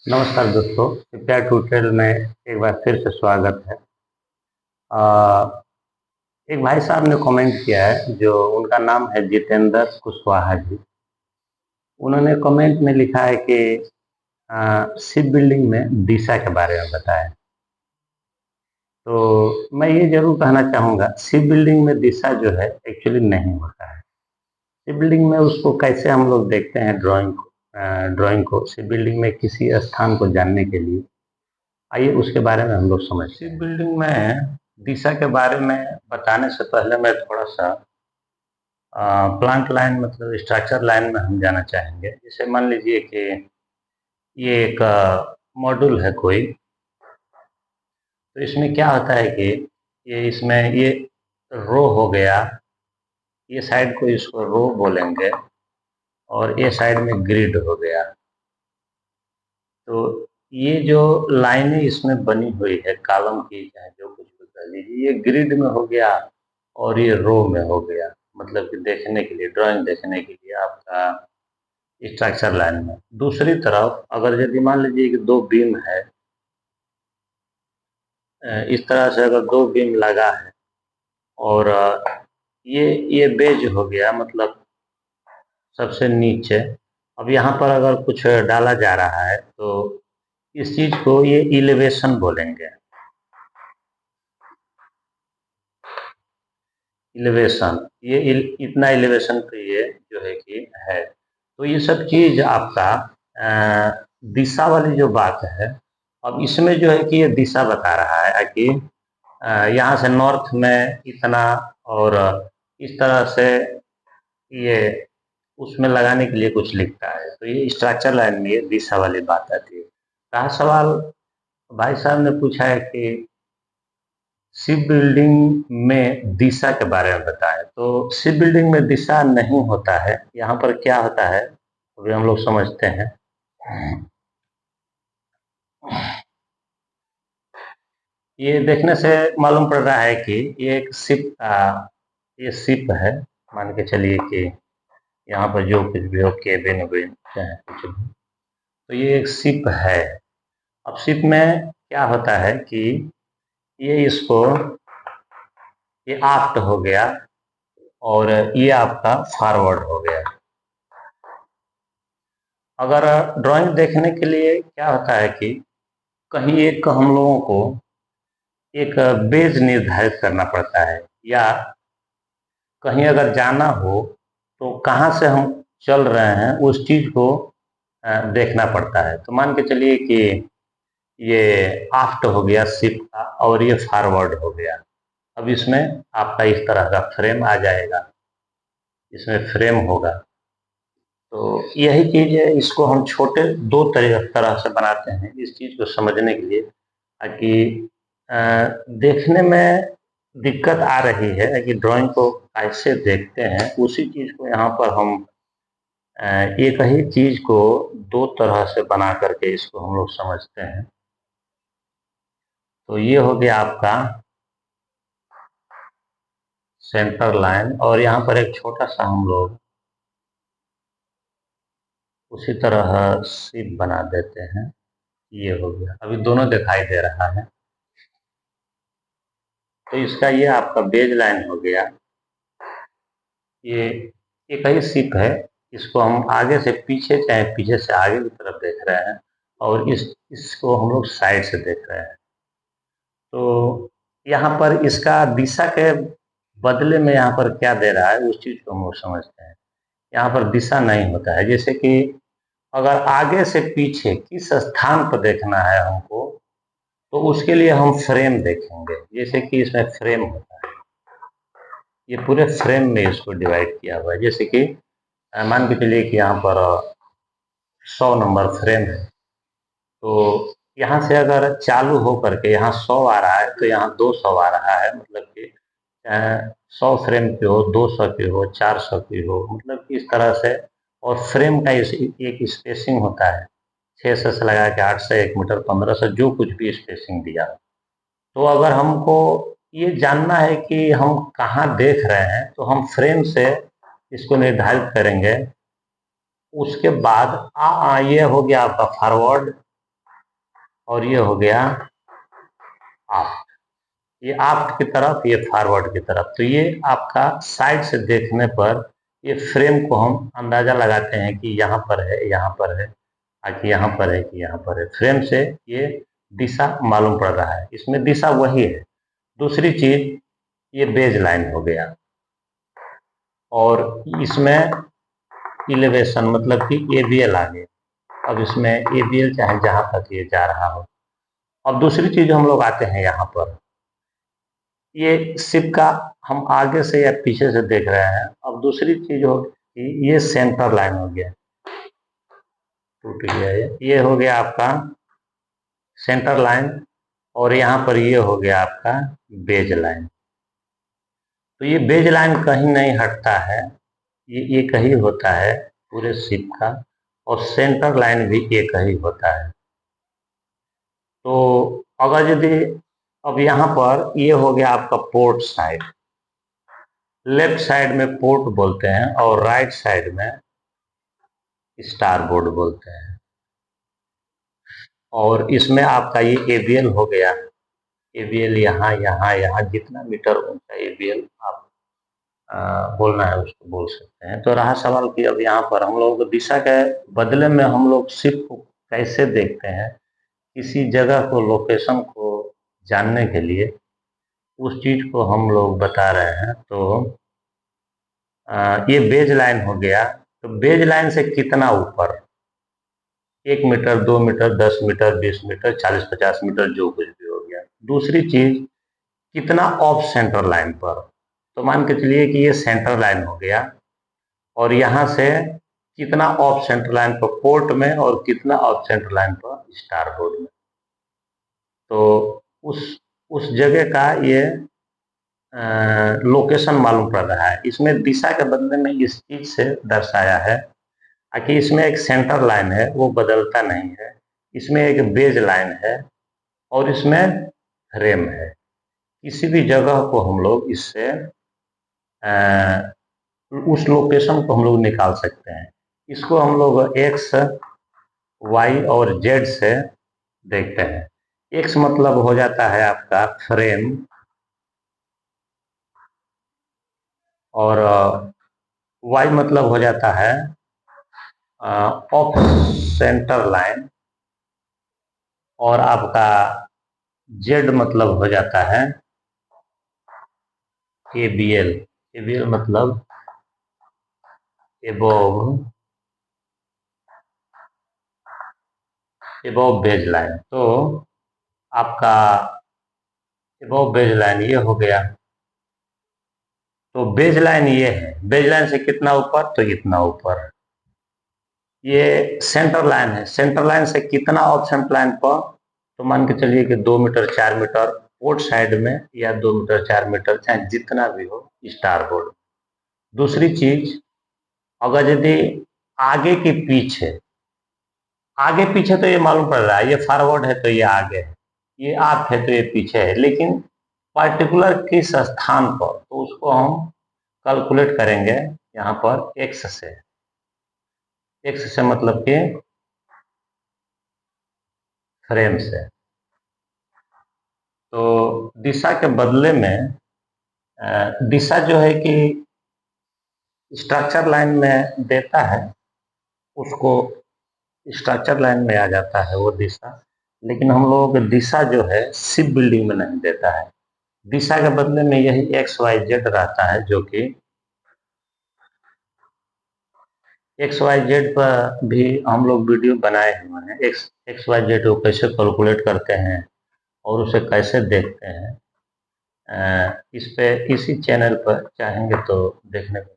नमस्कार दोस्तों, कृपया ट्यूटोरियल में एक बार फिर से स्वागत है। अ, एक भाई साहब ने कमेंट किया है, जो उनका नाम है जितेंद्र कुशवाहा जी। उन्होंने कमेंट में लिखा है कि शिप बिल्डिंग में दिशा के बारे में बताएं। तो मैं ये जरूर कहना चाहूँगा, शिप बिल्डिंग में दिशा जो है एक्चुअली नहीं होता है। शिप बिल्डिंग में उसको कैसे हम लोग देखते हैं, ड्राइंग को शिप बिल्डिंग में किसी स्थान को जानने के लिए आइए उसके बारे में हम लोग समझते हैं। शिप बिल्डिंग में दिशा के बारे में बताने से पहले मैं थोड़ा सा प्लांट लाइन मतलब स्ट्रक्चर लाइन में हम जाना चाहेंगे। जैसे मान लीजिए कि ये एक मॉड्यूल है कोई, तो इसमें क्या होता है कि ये रो हो गया, ये साइड को इसको रो बोलेंगे और ये साइड में ग्रिड हो गया। तो ये जो लाइनें इसमें बनी हुई है कॉलम की, चाहे जो कुछ भी कर लीजिए, ये ग्रिड में हो गया और ये रो में हो गया। मतलब कि देखने के लिए, ड्राइंग देखने के लिए आपका स्ट्रक्चर लाइन में। दूसरी तरफ अगर यदि मान लीजिए कि दो बीम है, इस तरह से अगर दो बीम लगा है और ये बेज हो गया, मतलब सबसे नीचे। अब यहाँ पर अगर कुछ डाला जा रहा है तो इस चीज को ये इलिवेशन बोलेंगे। इलिवेशन, ये इतना एलिवेशन पे ये जो है कि है। तो ये सब चीज आपका दिशा वाली जो बात है, अब इसमें जो है कि ये दिशा बता रहा है कि यहाँ से नॉर्थ में इतना, और इस तरह से ये उसमें लगाने के लिए कुछ लिखता है। तो ये स्ट्रक्चर लाइन में ये दिशा वाली बात आती है। कहा सवाल भाई साहब ने पूछा है कि शिप बिल्डिंग में दिशा के बारे में बताएं। तो शिप बिल्डिंग में दिशा नहीं होता है। यहाँ पर क्या होता है अभी हम लोग समझते हैं। ये देखने से मालूम पड़ रहा है कि ये एक ये शिप है। मान के चलिए कि यहाँ पर जो कुछ भी हो, केबिन वेबिन चाहे कुछ भी, तो ये एक शिप है। अब शिप में क्या होता है कि ये आफ्ट हो गया और ये आपका फॉरवर्ड हो गया। अगर ड्राइंग देखने के लिए क्या होता है कि कहीं एक हम लोगों को एक बेज निर्धारित करना पड़ता है, या कहीं अगर जाना हो तो कहाँ से हम चल रहे हैं उस चीज को देखना पड़ता है। तो मान के चलिए कि ये आफ्ट हो गया शिप का और ये फॉरवर्ड हो गया। अब इसमें आपका इस तरह का फ्रेम आ जाएगा, इसमें फ्रेम होगा। तो यही चीज है, इसको हम छोटे दो तरह से बनाते हैं इस चीज को समझने के लिए, ताकि देखने में दिक्कत आ रही है कि ड्राइंग को कैसे देखते हैं, उसी चीज को यहाँ पर हम एक ही चीज को दो तरह से बना करके इसको हम लोग समझते हैं। तो ये हो गया आपका सेंटर लाइन, और यहाँ पर एक छोटा सा हम लोग उसी तरह शिप बना देते हैं। ये हो गया, अभी दोनों दिखाई दे रहा है। तो इसका ये आपका बेज लाइन हो गया। ये एक ही शिप है, इसको हम आगे से पीछे चाहे पीछे से आगे की तरफ देख रहे हैं, और इसको हम लोग साइड से देख रहे हैं। तो यहाँ पर इसका दिशा के बदले में यहाँ पर क्या दे रहा है उस चीज को हम लोग समझते हैं। यहाँ पर दिशा नहीं होता है। जैसे कि अगर आगे से पीछे किस स्थान पर देखना है हमको, तो उसके लिए हम फ्रेम देखेंगे। जैसे कि इसमें फ्रेम होता है, ये पूरे फ्रेम में इसको डिवाइड किया हुआ है। जैसे कि मान के चलिए कि यहाँ पर 100 नंबर फ्रेम है, तो यहाँ से अगर चालू हो करके यहाँ 100 आ रहा है तो यहाँ 200 आ रहा है। मतलब कि 100 फ्रेम की हो, 200 की हो, 400 की हो, मतलब कि इस तरह से। और फ्रेम का एक स्पेसिंग होता है, 600 से लगा के 800, 1 मीटर, 1500, जो कुछ भी स्पेसिंग दिया। तो अगर हमको ये जानना है कि हम कहाँ देख रहे हैं, तो हम फ्रेम से इसको निर्धारित करेंगे। उसके बाद ये हो गया आपका फॉरवर्ड, और ये हो गया आफ्ट। ये आफ्ट की तरफ, ये फॉरवर्ड की तरफ। तो ये आपका साइड से देखने पर ये फ्रेम को हम अंदाजा लगाते हैं कि यहाँ पर है, यहाँ पर है, कि यहाँ पर है, कि यहाँ पर है। फ्रेम से ये दिशा मालूम पड़ रहा है, इसमें दिशा वही है। दूसरी चीज, ये बेज लाइन हो गया, और इसमें इलेवेशन मतलब कि एबीएल आ गया। अब इसमें एबीएल चाहे जहां तक ये जा रहा हो। अब दूसरी चीज हम लोग आते हैं यहाँ पर, ये शिप का हम आगे से या पीछे से देख रहे हैं। अब दूसरी चीज हो कि ये सेंटर लाइन हो गया, टूट गया ये हो गया आपका सेंटर लाइन, और यहाँ पर ये हो गया आपका बेज लाइन। तो ये बेज लाइन कहीं नहीं हटता है, ये एक ही होता है पूरे शिप का, और सेंटर लाइन भी एक ही होता है। तो अगर यदि अब यहाँ पर ये हो गया आपका पोर्ट साइड, लेफ्ट साइड में पोर्ट बोलते हैं और राइट साइड में स्टार बोर्ड बोलते हैं। और इसमें आपका ये एबीएल हो गया, एबीएल यहाँ यहाँ यहाँ जितना मीटर ऊंचा एबीएल आप बोलना है उसको बोल सकते हैं। तो रहा सवाल कि अब यहाँ पर हम लोग दिशा के बदले में हम लोग शिप को कैसे देखते हैं, किसी जगह को, लोकेशन को जानने के लिए उस चीज को हम लोग बता रहे हैं। तो ये बेज लाइन हो गया। तो बेज लाइन से कितना ऊपर, 1 metre, 2 metre, 10 metre, 20 metre, 40-50 metre, जो कुछ भी हो गया। दूसरी चीज, कितना ऑफ सेंटर लाइन पर। तो मान के चलिए कि ये सेंटर लाइन हो गया, और यहाँ से कितना ऑफ सेंटर लाइन पर पोर्ट में, और कितना ऑफ सेंटर लाइन पर स्टार बोर्ड में। तो उस जगह का ये लोकेशन मालूम पड़ रहा है। इसमें दिशा के बदले में इस चीज से दर्शाया है कि इसमें एक सेंटर लाइन है, वो बदलता नहीं है। इसमें एक बेज लाइन है, और इसमें फ्रेम है। किसी भी जगह को हम लोग इससे उस लोकेशन को हम लोग निकाल सकते हैं। इसको हम लोग एक्स, वाई और जेड से देखते हैं। एक्स मतलब हो जाता है आपका फ्रेम, और वाई मतलब हो जाता है ऑफ सेंटर लाइन, और आपका जेड मतलब हो जाता है एबीएल। एबीएल मतलब एबोव बेज लाइन। तो आपका एबोव बेज लाइन ये हो गया। तो बेज लाइन ये है, बेज लाइन से कितना ऊपर, तो इतना ऊपर। ये सेंटर लाइन है, सेंटर लाइन से कितना ऑफ सेंटर लाइन पर, तो मान के चलिए कि 2 मीटर 4 मीटर पोर्ट साइड में, या 2 मीटर 4 मीटर, चाहे जितना भी हो स्टार बोर्ड। दूसरी चीज, अगर यदि आगे के पीछे, आगे पीछे तो ये मालूम पड़ रहा है, ये फॉरवर्ड है तो ये आगे है, ये आप है तो ये पीछे है, लेकिन पर्टिकुलर किस स्थान पर, तो उसको हम कैलकुलेट करेंगे यहाँ पर एक्स से। एक्स से मतलब कि फ्रेम से। तो दिशा के बदले में दिशा जो है कि स्ट्रक्चर लाइन में देता है, उसको स्ट्रक्चर लाइन में आ जाता है वो दिशा। लेकिन हम लोगों को दिशा जो है शिप बिल्डिंग में नहीं देता है। दिशा के बदले में यही एक्स वाई जेड रहता है, जो कि एक्स वाई जेड पर भी हम लोग वीडियो बनाए हुए हैं। एक्स वाई जेड को कैसे कैलकुलेट करते हैं और उसे कैसे देखते हैं, इस पे इसी चैनल पर चाहेंगे तो देखने को